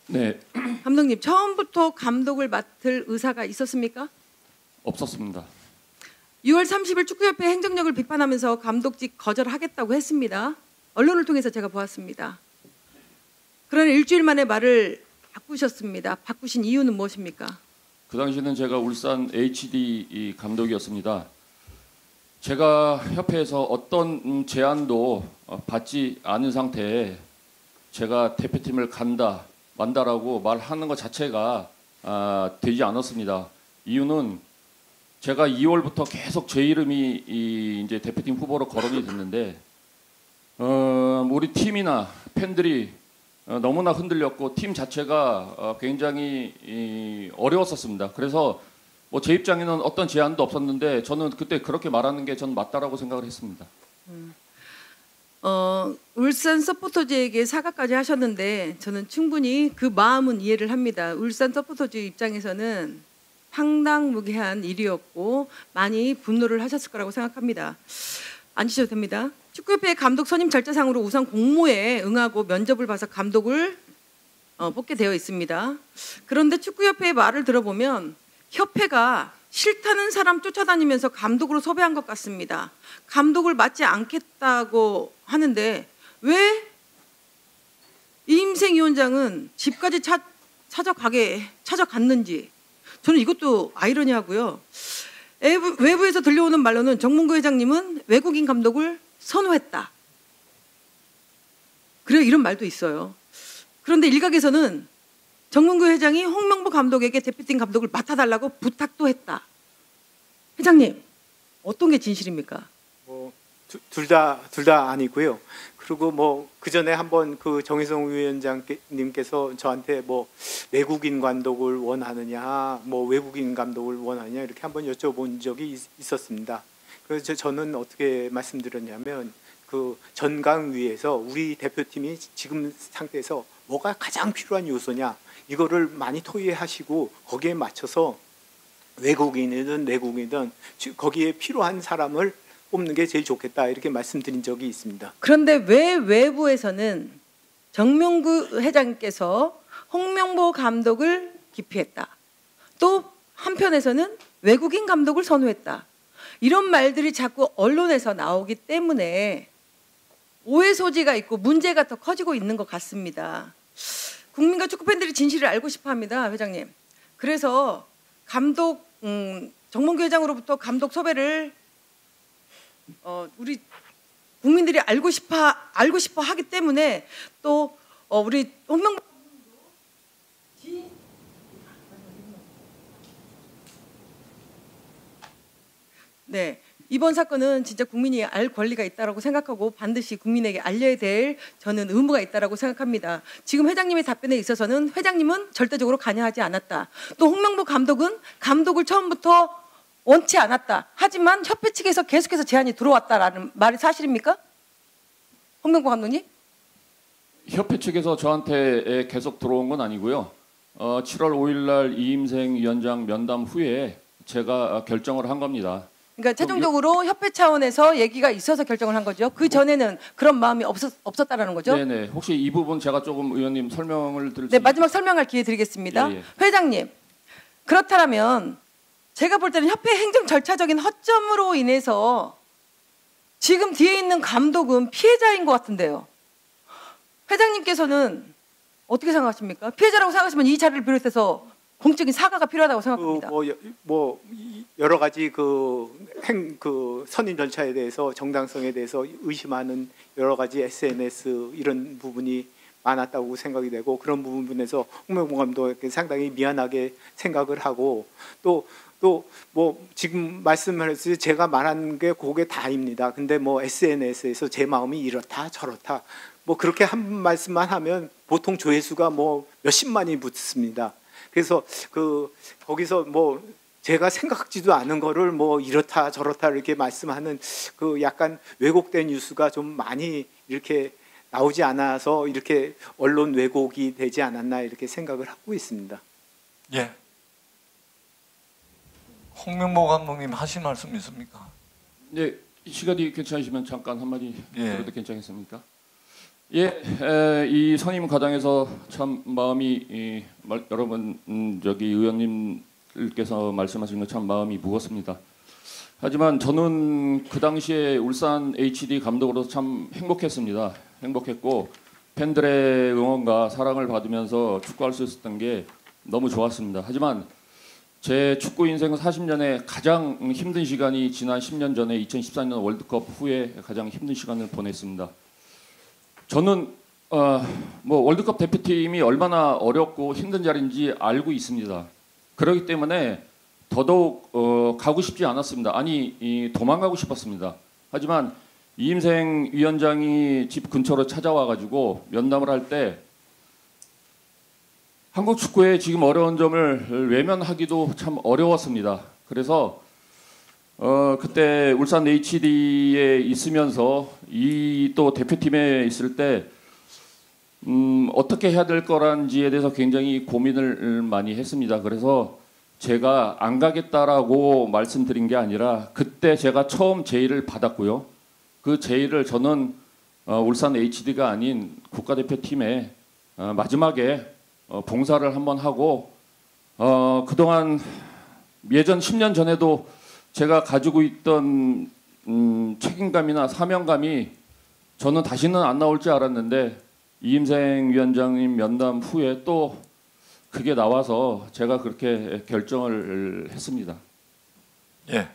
네, 감독님, 처음부터 감독을 맡을 의사가 있었습니까? 없었습니다. 6월 30일 축구협회 행정력을 비판하면서 감독직 거절하겠다고 했습니다. 언론을 통해서 제가 보았습니다. 그러나 일주일 만에 말을 바꾸셨습니다. 바꾸신 이유는 무엇입니까? 그 당시에는 제가 울산 HD 감독이었습니다. 제가 협회에서 어떤 제안도 받지 않은 상태에 제가 대표팀을 간다, 만다라고 말하는 것 자체가 되지 않았습니다. 이유는 제가 2월부터 계속 제 이름이 이제 대표팀 후보로 거론이 됐는데 우리 팀이나 팬들이 너무나 흔들렸고 팀 자체가 굉장히 어려웠었습니다. 그래서 뭐 제 입장에는 어떤 제안도 없었는데 저는 그때 그렇게 말하는 게 전 맞다라고 생각을 했습니다. 울산 서포터즈에게 사과까지 하셨는데 저는 충분히 그 마음은 이해를 합니다. 울산 서포터즈 입장에서는 황당무계한 일이었고 많이 분노를 하셨을 거라고 생각합니다. 앉으셔도 됩니다. 축구협회 감독 선임 절차상으로 우선 공모에 응하고 면접을 봐서 감독을 뽑게 되어 있습니다. 그런데 축구협회의 말을 들어보면 협회가 싫다는 사람 쫓아다니면서 감독으로 섭외한 것 같습니다. 감독을 맡지 않겠다고 하는데 왜 이임생 위원장은 집까지 찾아갔는지 저는 이것도 아이러니하고요. 외부에서 들려오는 말로는 정문구 회장님은 외국인 감독을 선호했다. 그래요, 이런 말도 있어요. 그런데 일각에서는 정문구 회장이 홍명보 감독에게 대표팀 감독을 맡아달라고 부탁도 했다. 회장님, 어떤 게 진실입니까? 둘 다 아니고요. 그리고 그 전에 한번 그 정의성 위원장님께서 저한테 외국인 감독을 원하느냐, 외국인 감독을 원하느냐 이렇게 한번 여쭤본 적이 있었습니다. 그래서 저는 어떻게 말씀드렸냐면 그 전강 위에서 우리 대표팀이 지금 상태에서 뭐가 가장 필요한 요소냐 이거를 많이 토의하시고 거기에 맞춰서 외국인이든 내국인이든 거기에 필요한 사람을 뽑는 게 제일 좋겠다 이렇게 말씀드린 적이 있습니다. 그런데 왜 외부에서는 정명구 회장께서 홍명보 감독을 기피했다. 또 한편에서는 외국인 감독을 선호했다. 이런 말들이 자꾸 언론에서 나오기 때문에 오해 소지가 있고 문제가 더 커지고 있는 것 같습니다. 국민과 축구팬들이 진실을 알고 싶어합니다, 회장님. 그래서 감독 정몽규 회장으로부터 감독 섭외를 우리 국민들이 알고 싶어 하기 때문에 또 우리 홍명보 네. 이번 사건은 진짜 국민이 알 권리가 있다고 생각하고 반드시 국민에게 알려야 될 저는 의무가 있다고 생각합니다. 지금 회장님의 답변에 있어서는 회장님은 절대적으로 관여하지 않았다. 또 홍명보 감독은 감독을 처음부터 원치 않았다. 하지만 협회 측에서 계속해서 제안이 들어왔다라는 말이 사실입니까? 홍명보 감독님? 협회 측에서 저한테 계속 들어온 건 아니고요. 7월 5일 날 이임생 위원장 면담 후에 제가 결정을 한 겁니다. 그러니까 최종적으로 협회 차원에서 얘기가 있어서 결정을 한 거죠. 그 전에는 그런 마음이 없었다라는 거죠. 네네. 혹시 이 부분 제가 조금 의원님 설명을 드릴 수 네, 마지막 설명할 기회 드리겠습니다. 예. 회장님, 그렇다면 제가 볼 때는 협회 행정 절차적인 허점으로 인해서 지금 뒤에 있는 감독은 피해자인 것 같은데요. 회장님께서는 어떻게 생각하십니까? 피해자라고 생각하시면 이 자리를 비롯해서 공적인 사과가 필요하다고 생각합니다. 여러 가지 그 선임 절차에 대해서 정당성에 대해서 의심하는 여러 가지 SNS 이런 부분이 많았다고 생각이 되고 그런 부분에서 홍명보 감독에게 상당히 미안하게 생각을 하고 또 지금 말씀하셨듯이 제가 말한 게 그게 다입니다. 근데 SNS에서 제 마음이 이렇다 저렇다 그렇게 한 말씀만 하면 보통 조회수가 몇십만이 붙습니다. 그래서 거기서 제가 생각지도 않은 거를 이렇다 저렇다 이렇게 말씀하는 그 약간 왜곡된 뉴스가 좀 많이 이렇게 나오지 않아서 이렇게 언론 왜곡이 되지 않았나 이렇게 생각을 하고 있습니다. 예. 홍명보 감독님 하실 말씀 있습니까? 네, 시간이 괜찮으시면 잠깐 한마디 예. 드려도 괜찮겠습니까? 이 선임 과정에서 참 마음이 여러분 저기 의원님께서 말씀하신 것 참 마음이 무겁습니다. 하지만 저는 그 당시에 울산 HD 감독으로서 참 행복했습니다. 행복했고 팬들의 응원과 사랑을 받으면서 축구할 수 있었던 게 너무 좋았습니다. 하지만 제 축구 인생 40년에 가장 힘든 시간이 지난 10년 전에 2014년 월드컵 후에 가장 힘든 시간을 보냈습니다. 저는 뭐 월드컵 대표팀이 얼마나 어렵고 힘든 자리인지 알고 있습니다. 그렇기 때문에 더더욱 가고 싶지 않았습니다. 아니 도망가고 싶었습니다. 하지만 이임생 위원장이 집 근처로 찾아와 가지고 면담을 할 때 한국 축구의 지금 어려운 점을 외면하기도 참 어려웠습니다. 그래서 그때 울산 HD에 있으면서 이 또 대표팀에 있을 때 어떻게 해야 될 거란지에 대해서 굉장히 고민을 많이 했습니다. 그래서 제가 안 가겠다라고 말씀드린 게 아니라 그때 제가 처음 제의를 받았고요. 그 제의를 저는 울산 HD가 아닌 국가대표팀에 마지막에 봉사를 한번 하고 그동안 예전 10년 전에도 제가 가지고 있던 책임감이나 사명감이 저는 다시는 안 나올 줄 알았는데 이임생 위원장님 면담 후에 또 그게 나와서 제가 그렇게 결정을 했습니다. 예.